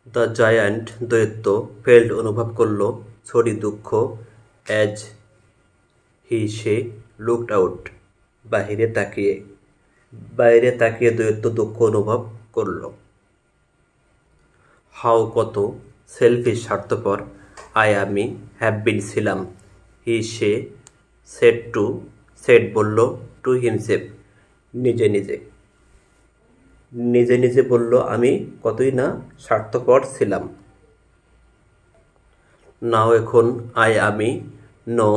The giant দৈত্য failed অনুভব করল ছড়ি দুঃখ অ্যাজ সে লুকড আউট বাইরে তাকিয়ে দৈত্য দুঃখ অনুভব করল। হাউ কত সেলফিশ স্বার্থপর আমি হ্যাভ বিন ছিলাম সে সেড বলল টু হিমসেলফ নিজে নিজে বলল আমি কতই না স্বার্থপর ছিলাম। নাও এখন আমি নো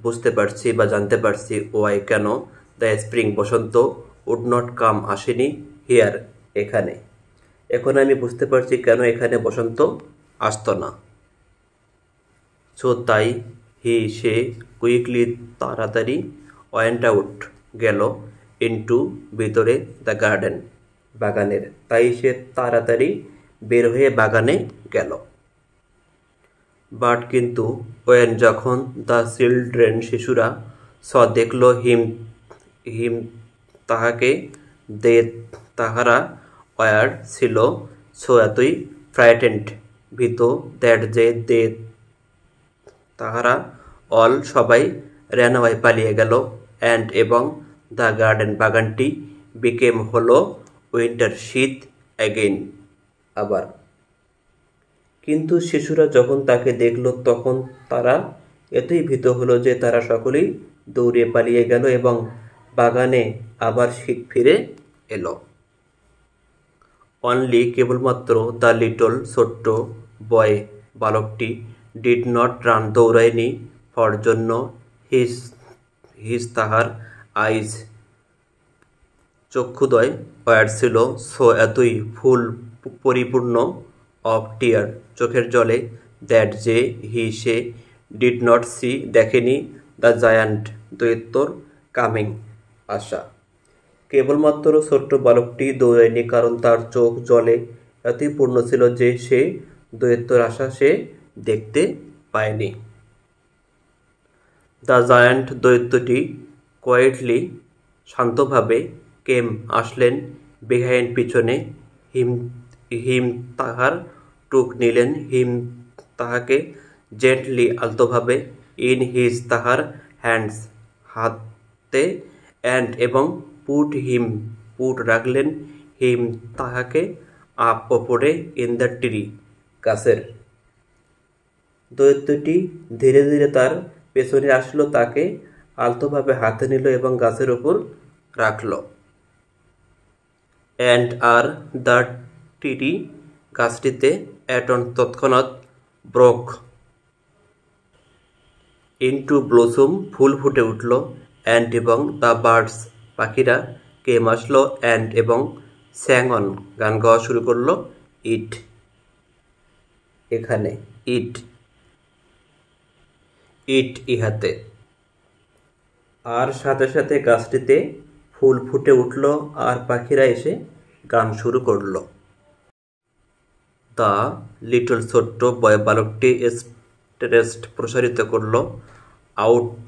বুঝতে পারছি বা জানতে পারছি ওয়াই কেন দ্য স্প্রিং বসন্ত উড নট কাম আসেনি হিয়ার এখানে। এখন আমি বুঝতে পারছি কেন এখানে বসন্ত আসতো না। সো তাই সে কুইকলি তাড়াতাড়ি ওয়েন্ট আউট গেল ইনটু ভিতরে দ্য গার্ডেন বাগানের। তাই সে তাড়াতাড়ি বের হয়ে বাগানে গেল। বাট কিন্তু ওয়েন যখন দ্য চিলড্রেন শিশুরা দেখল হিম তাহাকে তাহারা ওয়ার ছিল সো এতই ফ্রাইটেন্ড ভীত দ্যাট যে তাহারা অল সবাই র্যান অ্যাওয়ে পালিয়ে গেল অ্যান্ড এবং দ্য গার্ডেন বাগানটি বিকেম হলো উইন্টার শীত অ্যাগেইন আবার। কিন্তু শিশুরা যখন তাকে দেখল তখন তারা এতই ভীত হলো যে তারা সকলেই দৌড়ে পালিয়ে গেল এবং বাগানে আবার শীত ফিরে এলো। অনলি কেবলমাত্র দ্য লিটল ছোট্ট বয় বালকটি ডিড নট রান দৌড়ায়নি ফর জন্য হিজ তাহার আইজ চক্ষুদয় ওয়ার ছিল সো এতই ফুল পরিপূর্ণ অফ টিয়ার চোখের জলে দ্যাট যে সে ডিড নট সি দেখেনি দ্য জায়ান্ট দৈত্যর কামিং আসা। কেবলমাত্র ছোট্ট বালকটি দৌড়ায়নি কারণ তার চোখ জলে এতই পূর্ণ ছিল যে সে দৈত্যর আশা সে দেখতে পায়নি। দ্য জায়ান্ট দৈত্যটি কোয়েটলি শান্তভাবে কেম আসলেন বিহাইন্ড পিছনে হিম তাহার টুক নিলেন হিম তাহাকে জেন্টলি আলতোভাবে ইন হিজ তাহার হ্যান্ডস হাতে অ্যান্ড এবং পুট রাখলেন হিম তাহাকে আপ ওপরে ইন দ্য ট্রি গাছের। দৈত্যটি ধীরে ধীরে তার পেছনে আসলো তাকে আলতোভাবে হাতে নিল এবং গাছের ওপর রাখল। অ্যান্ড আর দ্য ট্রি গাছটিতে তৎক্ষণাৎ ব্রোক ইনটু ব্লসম ফুল ফুটে উঠল অ্যান্ড এবং দ্য বার্ডস পাখিরা কেম আসলো অ্যান্ড এবং স্যাং অন গান গাওয়া শুরু করলো ইট এখানে ইট ইহাতে। আর সাথে সাথে গাছটিতে ফুল ফুটে উঠল আর পাখিরা এসে গান শুরু করলো। দ্য লিটল ছোট্ট বয় বালকটি স্ট্রেস্ট প্রসারিত করল আউট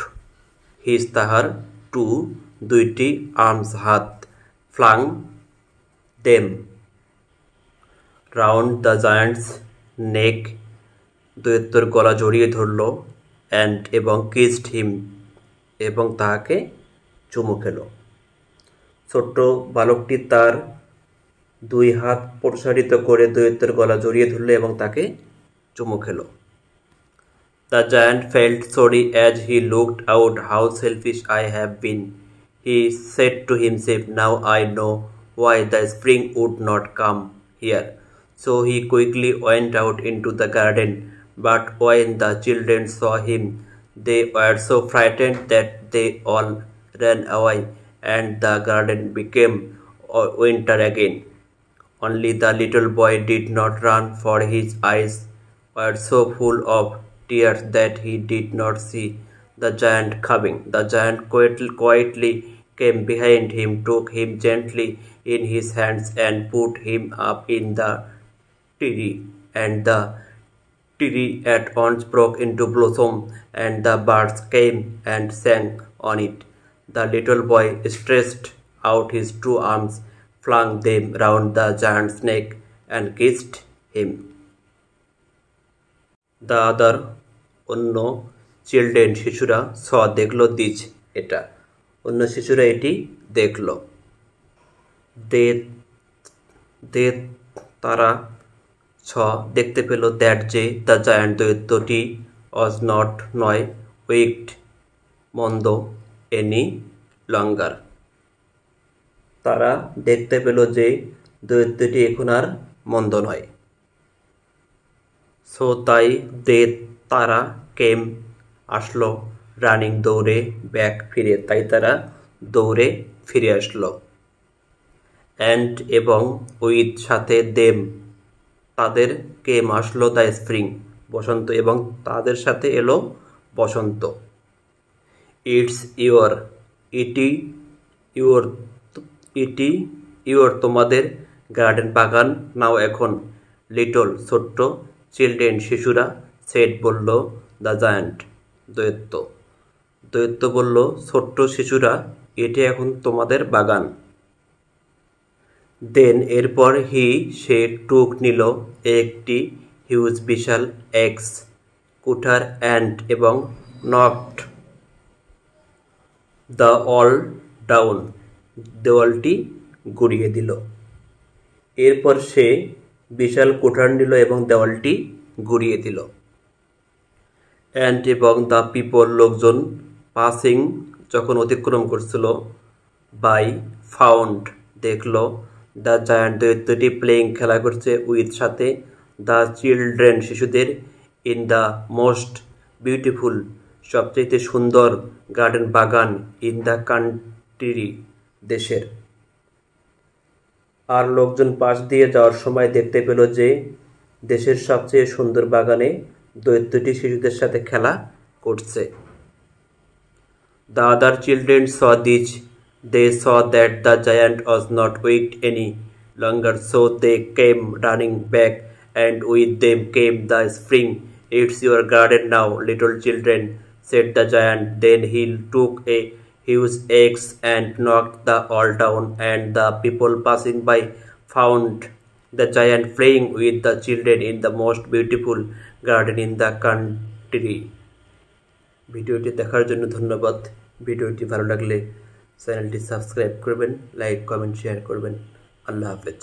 হিজ তাহার টু দুইটি আর্মস হাত flung them round the giant's neck দৈত্যর গলা জড়িয়ে ধরল অ্যান্ড এবং কিসড হিম এবং তাহাকে চুমু খেল। ছোট্ট বালকটি তার দুই হাত প্রসারিত করে দৈত্যের গলা জড়িয়ে ধরল এবং তাকে চুমু খেল। The giant felt sorry as he looked out how selfish I have been he said to himself now I know why the spring would not come here so he quickly went out into the garden but when the children saw him they were so frightened that they all ran away and the garden became winter again. Only the little boy did not run for his eyes were so full of tears that he did not see the giant coming. The giant quietly came behind him, took him gently in his hands and put him up in the tree, and the tree at once broke into blossom and the birds came and sang on it. The little boy stretched out his two arms, flung them round the giant's neck and kissed him. The other অন্য children শিশুরা স দেখল these এটা, অন্য শিশুরা এটি দেখল। দে দে তারা ছ দেখতে পেল দ্যাট যে দ্য জায়ান্ট দৈত্যটি অজ নট নয় উইকড মন্দ এনি লঙ্গার। তারা দেখতে পেল যে দৈত্যটি এখন আর মন্দ নয়। সো তাই দে তারা কেম আসলো রানিং দৌড়ে ব্যাক ফিরে, তাই তারা দৌড়ে ফিরে আসলো। অ্যান্ড এবং উইথ সাথে দেম তাদের কেম আসলো দ্য স্প্রিং বসন্ত, এবং তাদের সাথে এলো বসন্ত। ইটস ইউর ইটি ইউর ইটি ইউর তোমাদের গার্ডেন বাগান নাও এখন, লিটল ছোট্ট চিলড্রেন শিশুরা সেট বলল দ্য জায়ান্ট দৈত্য। দৈত্য বলল ছোট্ট শিশুরা এটি এখন তোমাদের বাগান। দেন এরপর সে টুক নিল একটি হিউজ বিশাল এক্স কুঠার অ্যান্ড এবং নকড দ্য অল ডাউন দেওয়ালটি গুড়িয়ে দিল। এরপর সে বিশাল কুঠার নিল এবং দেওয়ালটি গুড়িয়ে দিল। অ্যান্ড এবং দ্য পিপল লোকজন পাসিং যখন অতিক্রম করছিল বাই ফাউন্ড দেখল দ্য জায়ান্ট দৈত্যটি প্লেইং খেলা করছে উইথ সাথে দ্য চিলড্রেন শিশুদের ইন দ্য মোস্ট বিউটিফুল সবচেয়ে সুন্দর গার্ডেন বাগান ইন দ্য কান্ট্রি দেশের। আর লোকজন পাশ দিয়ে যাওয়ার সময় দেখতে পেল যে দেশের সবচেয়ে সুন্দর বাগানে দৈত্যটি শিশুদের সাথে খেলা করছে। The other children saw this they saw that the giant was not wicked any longer, so they came running back and with them came the spring. It's your garden now little children said the giant. Then he took a huge axe and knocked the all down, and the people passing by found the giant playing with the children in the most beautiful garden in the country. ভিডিওটি দেখার জন্য ধন্যবাদ। ভিডিওটি ভালো লাগলে চ্যানেলটি subscribe করবেন, like comment share করবেন। আল্লাহ হাফেজ।